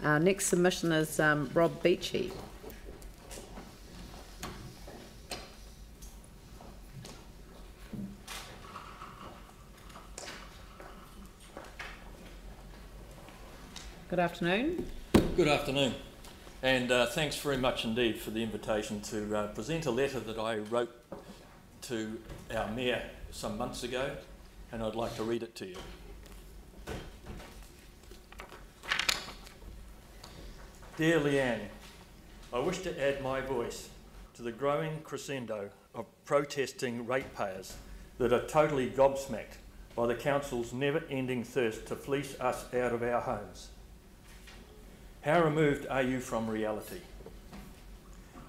Our next submission is Rob Beechey. Good afternoon. Good afternoon, and thanks very much indeed for the invitation to present a letter that I wrote to our Mayor some months ago, and I'd like to read it to you. Dear Leanne, I wish to add my voice to the growing crescendo of protesting ratepayers that are totally gobsmacked by the council's never-ending thirst to fleece us out of our homes. How removed are you from reality?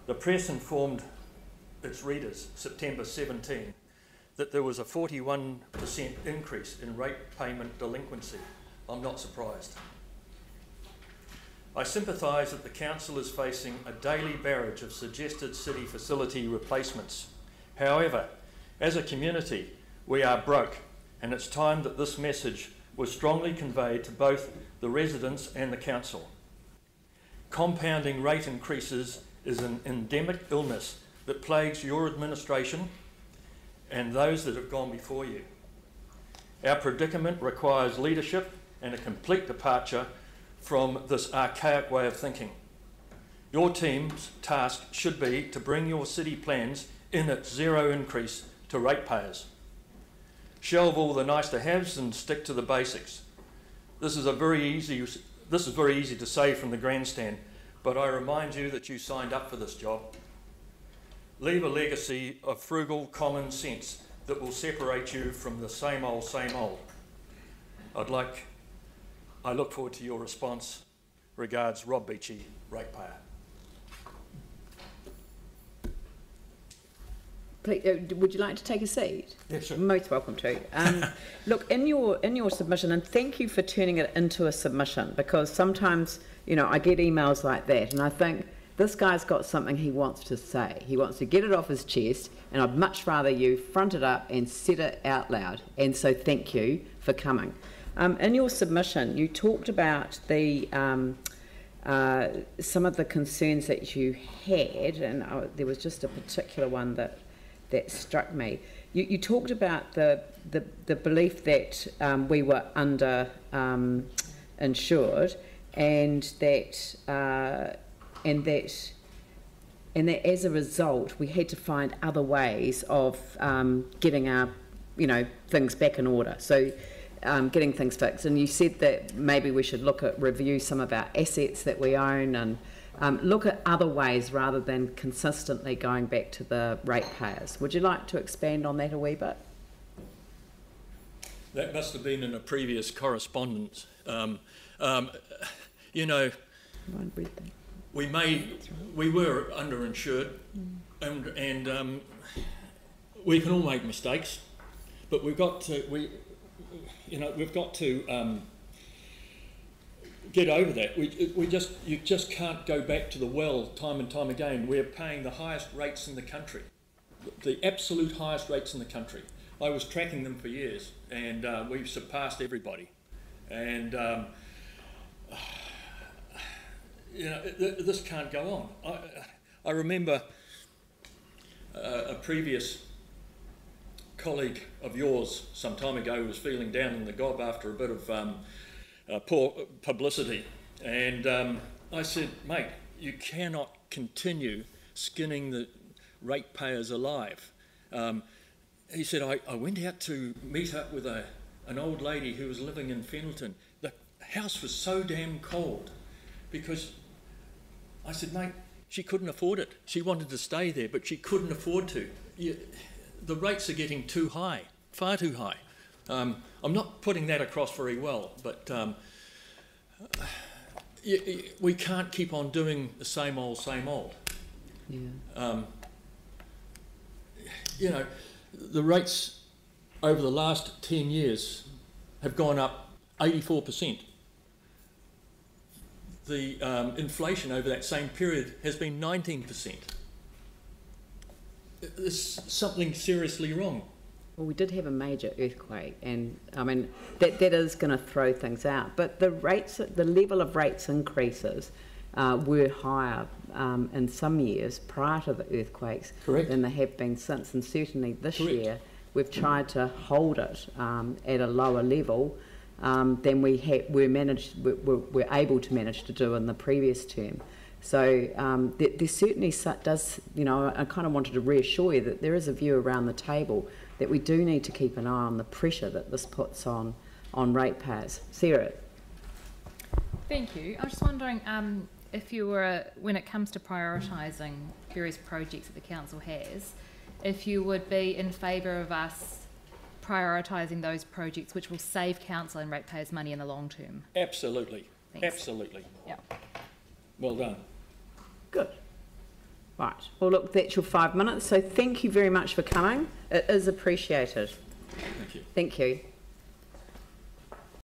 The press informed its readers, September 17, that there was a 41% increase in rate payment delinquency. I'm not surprised. I sympathise that the council is facing a daily barrage of suggested city facility replacements. However, as a community, we are broke, and it's time that this message was strongly conveyed to both the residents and the council. Compounding rate increases is an endemic illness that plagues your administration and those that have gone before you. Our predicament requires leadership and a complete departure from this archaic way of thinking. Your team's task should be to bring your city plans in at zero increase to ratepayers. Shelve all the nice to haves and stick to the basics. This is very easy to say from the grandstand, but I remind you that you signed up for this job. Leave a legacy of frugal common sense that will separate you from the same old, same old. I look forward to your response. Regards, Rob Beechey, ratepayer. Would you like to take a seat? Yes, sure. Most welcome to. Look, in your submission, and thank you for turning it into a submission, because sometimes, you know, I get emails like that, and I think this guy's got something he wants to say. He wants to get it off his chest, and I'd much rather you front it up and said it out loud. And so thank you for coming. In your submission, you talked about the some of the concerns that you had, and there was just a particular one that struck me. You talked about the belief that we were under insured, and that as a result we had to find other ways of getting our things back in order. So getting things fixed, and you said that maybe we should review some of our assets that we own and look at other ways rather than consistently going back to the ratepayers. Would you like to expand on that a wee bit? That must have been in a previous correspondence. We were underinsured, and we can all make mistakes, but we've got to get over that. You just can't go back to the well time and time again. We're paying the highest rates in the country, the absolute highest rates in the country. I was tracking them for years, and we've surpassed everybody. And this can't go on. I remember a previous colleague of yours some time ago was feeling down in the gob after a bit of poor publicity, and I said, mate, you cannot continue skinning the ratepayers alive. He said, I went out to meet up with an old lady who was living in Fendleton. The house was so damn cold, because I said, mate, she couldn't afford it. She wanted to stay there, but she couldn't afford to. The rates are getting too high, far too high. I'm not putting that across very well, but we can't keep on doing the same old, same old. Yeah. The rates over the last 10 years have gone up 84%. The inflation over that same period has been 19%. There's something seriously wrong. Well, we did have a major earthquake, and I mean that is going to throw things out. But the level of rates increases were higher in some years prior to the earthquakes than they have been since, and certainly this year we've tried to hold it at a lower level than we're able to manage to do in the previous term. So there certainly does, you know, I kind of wanted to reassure you that there is a view around the table that we do need to keep an eye on the pressure that this puts on ratepayers. Sarah. Thank you. I was just wondering if you were, when it comes to prioritising various projects that the council has, if you would be in favour of us prioritising those projects which will save council and ratepayers money in the long term. Absolutely. Thanks. Absolutely. Yeah. Well done. Good. Right. Well, look, that's your 5 minutes. So thank you very much for coming. It is appreciated. Thank you. Thank you.